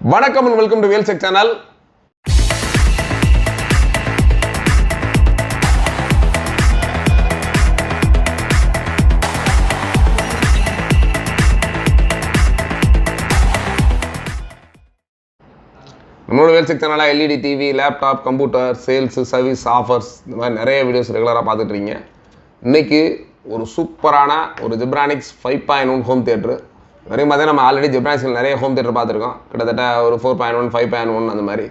வணக்கம் and welcome to Wheelcheck channel. நம்மளோட Wheelcheck channel LED TV, laptop, computer, sales, service, offers இந்த மாதிரி நிறைய வீடியோஸ் ரெகுலராக பார்த்துட்டு இருக்கீங்க. இன்னைக்கு ஒரு சூப்பரான ஒரு ஜெப்ரானிக்ஸ் 5.1 ஹோம் தியேட்டர். வரையும் பார்த்தா நம்ம ஆல்ரெடி ஜெப்ரானிக்ஸில் நிறைய ஹோம் தியேட்டர் பார்த்துருக்கோம். கிட்டத்தட்ட ஒரு 4.1, 5.1 அந்த மாதிரி.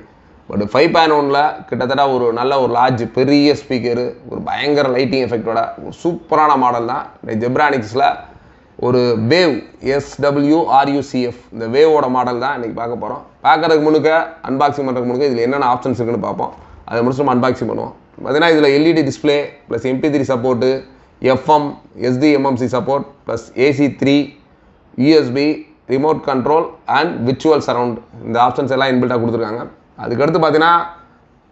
பட் 5.1ல் கிட்டத்தட்ட ஒரு நல்ல ஒரு லார்ஜ் பெரிய ஸ்பீக்கரு, ஒரு பயங்கர லைட்டிங் எஃபெக்டோட ஒரு சூப்பரான மாடல் தான் ஜெப்ரானிக்ஸில் ஒரு வேவ் SWRUCF இந்த வேவோட மாடல் தான் இன்றைக்கி பார்க்க போகிறோம். பார்க்குறதுக்கு முன்னுக்க அன்பாக்சிங் பண்ணுறதுக்கு முன்னுக்க இதில் என்னென்ன ஆப்ஷன்ஸ் இருக்குன்னு பார்ப்போம். அதை முடிச்சு நம்ம அன்பாக்சிங் பண்ணுவோம். பார்த்தீங்கன்னா இதில் LED display plus MP3 support, FM, SD, MMC support plus AC3, USB, remote control and virtual surround இந்த ஆப்ஷன்ஸ் எல்லாம் இன்பில்ட்டாக கொடுத்துருக்காங்க. அதுக்கடுத்து பார்த்தீங்கன்னா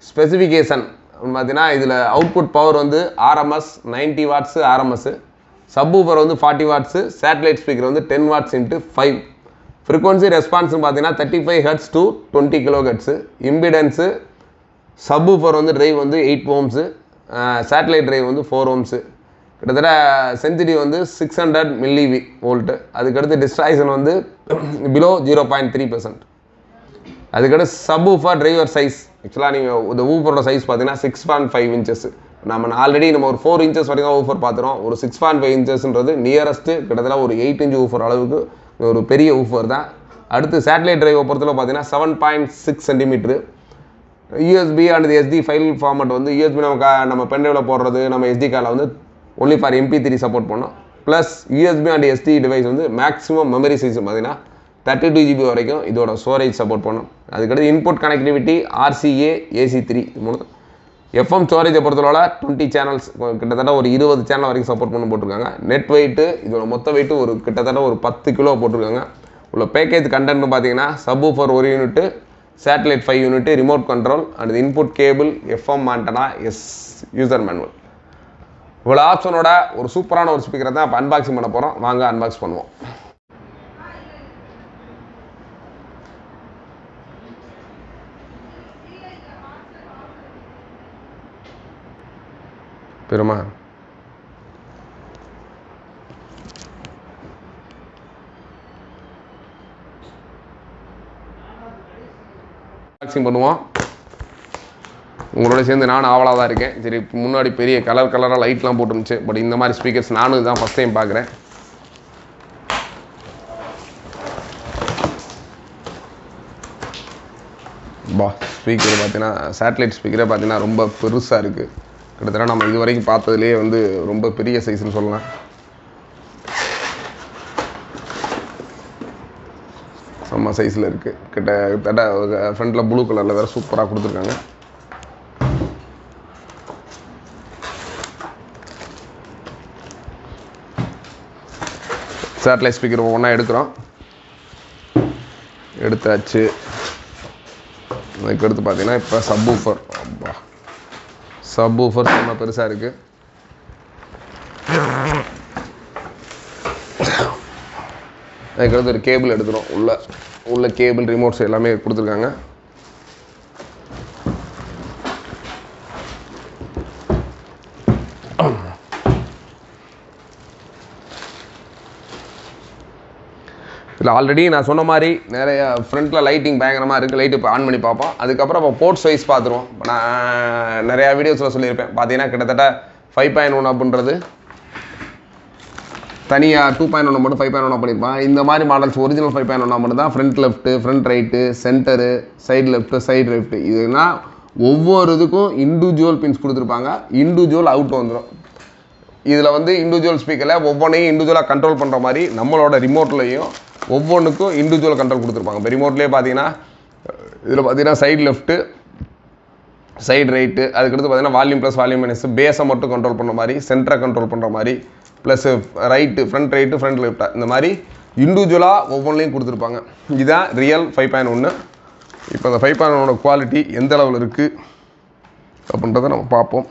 ஸ்பெசிஃபிகேஷன் பார்த்தீங்கன்னா இதில் அவுட்புட் பவர் வந்து RMS 90 வாட்ஸு RMS, சப்வூஃபர் வந்து 40 வாட்ஸு, சேட்டலைட் ஸ்பீக்கர் வந்து 10 வாட்ஸ் × 5. ஃப்ரீக்வன்சி ரெஸ்பான்ஸ்னு பார்த்தீங்கன்னா 35 Hz to 20 kHz. இம்பிடன்ஸு சப்வூஃபர் வந்து டிரைவ் வந்து 8 ohms, சேட்டலைட் டிரைவ் வந்து 4 ohms. கிட்டத்தட்ட சென்சிட்டிவ் வந்து 600 mV. அதுக்கடுத்து டிஸ்ட்ராக்ஷன் வந்து பிலோ 0.3%. அதுக்கடுத்து சப்வூஃபர் டிரைவர் சைஸ் ஆக்சுவலாக நீங்கள் இந்த ஊஃபரோட சைஸ் பார்த்தீங்கன்னா 6.5 inches. நம்ம ஆல்ரெடி நம்ம ஒரு 4 inches வரைக்கும் ஊஃபர் பார்த்துறோம். ஒரு 6.5 inchesன்றது நியரஸ்ட்டு கிட்டத்தட்ட ஒரு 8 inch ஊஃபர் அளவுக்கு ஒரு பெரிய ஊஃபர் தான். அடுத்து சேட்டலைட் டிரைவை பொறுத்தவரை பார்த்தீங்கன்னா 7.6 cm. USB and SD file format வந்து USB நம்ம பென்ட்ரைவில் போடுறது, நம்ம SD கார்டில் வந்து ஒன்லி ஃபார் MP3 சப்போர்ட் பண்ணோம். Plus USB and SD device வந்து மேக்ஸிமம் மெமரி சைஸ் பார்த்தீங்கன்னா 32 GB வரைக்கும் இதோட ஸ்டோரேஜ் சப்போர்ட் பண்ணும். அதுக்கடுத்து இன்புட் கனெக்டிவிட்டி RCA, AC3 மூணு. FM ஸ்டோரேஜை பொறுத்தவரை 20 சேனல்ஸ் கிட்டத்தட்ட ஒரு 20 சேனல் வரைக்கும் சப்போர்ட் பண்ண போட்டிருக்காங்க. நெட் வெயிட்டு இதோட மொத்த வெயிட்டு ஒரு கிட்டத்தட்ட ஒரு 10 கிலோ போட்டிருக்காங்க. உள்ள பேக்கேஜ் கண்டென்ட்னு பார்த்தீங்கன்னா subwoofer 1 unit, satellite 5 unit, remote control and input cable, FM antenna, user manual. இவ்வளோ ஆப்ஷனோட ஒரு சூப்பரான ஒரு ஸ்பீக்கரை தான் இப்போ அன்பாக்சிங் பண்ண போகிறோம். வாங்க அன்பாக்ஸ் பண்ணுவோம். பெருமா அன்பாக்சிங் பண்ணுவோம். உங்களோட சேர்ந்து நானும் ஆவலாக தான் இருக்கேன். சரி, முன்னாடி பெரிய கலராக லைட்லாம் போட்டுருந்துச்சு. பட் இந்த மாதிரி ஸ்பீக்கர்ஸ் நானும் இதுதான் ஃபஸ்ட் டைம் பார்க்குறேன். ஸ்பீக்கர் பார்த்தீங்கன்னா சேட்டலைட் ஸ்பீக்கரே பார்த்தீங்கன்னா ரொம்ப பெருசாக இருக்குது. கிட்டத்தட்ட நம்ம இது வரைக்கும் பார்த்ததுலேயே வந்து ரொம்ப பெரிய சைஸ்ன்னு சொல்லலாம். செம்ம சைஸில் இருக்குது. கிட்டத்தட்ட ஃப்ரண்ட்டில் ப்ளூ கலரில் வேறு சூப்பராக கொடுத்துருக்காங்க. சேட்டலைட் ஸ்பீக்கர் ஒவ்வொன்றா எடுக்கிறோம். எடுத்தாச்சு. அதுக்கு அடுத்து பார்த்தீங்கன்னா இப்போ சப்வூஃபர் ரொம்ப பெருசாக இருக்குது. அதுக்கடுத்து ஒரு கேபிள் எடுக்கிறோம். உள்ள கேபிள், ரிமோட்ஸ் எல்லாமே கொடுத்துருக்காங்க. இல்லை ஆல்ரெடி நான் சொன்ன மாதிரி நிறைய ஃப்ரண்ட்டில் லைட்டிங் பயங்கரமாக இருக்குது. லைட்டு இப்போ ஆன் பண்ணி பார்ப்போம். அதுக்கப்புறம் இப்போ போர்ட்ஸ் வைஸ் பார்த்துருவோம். இப்போ நான் நிறையா வீடியோஸில் சொல்லியிருப்பேன். பார்த்தீங்கன்னா கிட்டத்தட்ட 5.1 அப்படின்றது தனியாக 2.1 மட்டும் 5.1 பண்ணியிருப்பான். இந்த மாதிரி மாடல்ஸ் ஒரிஜினல் 5.1 மட்டும் தான் front left, front right, centre, side left, side left. இதுனா ஒவ்வொரு இதுக்கும் இண்டிவிஜுவல் பின்ஸ் கொடுத்துருப்பாங்க. இண்டிவிஜுவல் அவுட் வந்துடும். இதில் வந்து இண்டிவிஜுவல் ஸ்பீக்கரில் ஒவ்வொன்றையும் இண்டிவிஜுவலாக கண்ட்ரோல் பண்ணுற மாதிரி நம்மளோட ரிமோட்லையும் ஒவ்வொன்றுக்கும் இண்டிவிஜுவல் கண்ட்ரோல் கொடுத்துருப்பாங்க. இப்போ ரிமோட்லேயே பார்த்தீங்கன்னா இதில் பார்த்தீங்கன்னா சைடு லெஃப்ட்டு, சைடு ரைட்டு, அதுக்கடுத்து பார்த்தீங்கன்னா வால்யூம் ப்ளஸ் வால்யூம் மைனஸ், பேஸை மட்டும் கண்ட்ரோல் பண்ணுற மாதிரி, சென்டரை கண்ட்ரோல் பண்ணுற மாதிரி, plus right, front right, front லெஃப்டாக இந்த மாதிரி இண்டிவிஜுவலாக ஒவ்வொன்றையும் கொடுத்துருப்பாங்க. இதுதான் ரியல் 5.1. இப்போ அந்த 5.1 குவாலிட்டி எந்த அளவில் இருக்குது அப்படின்றத நம்ம பார்ப்போம்.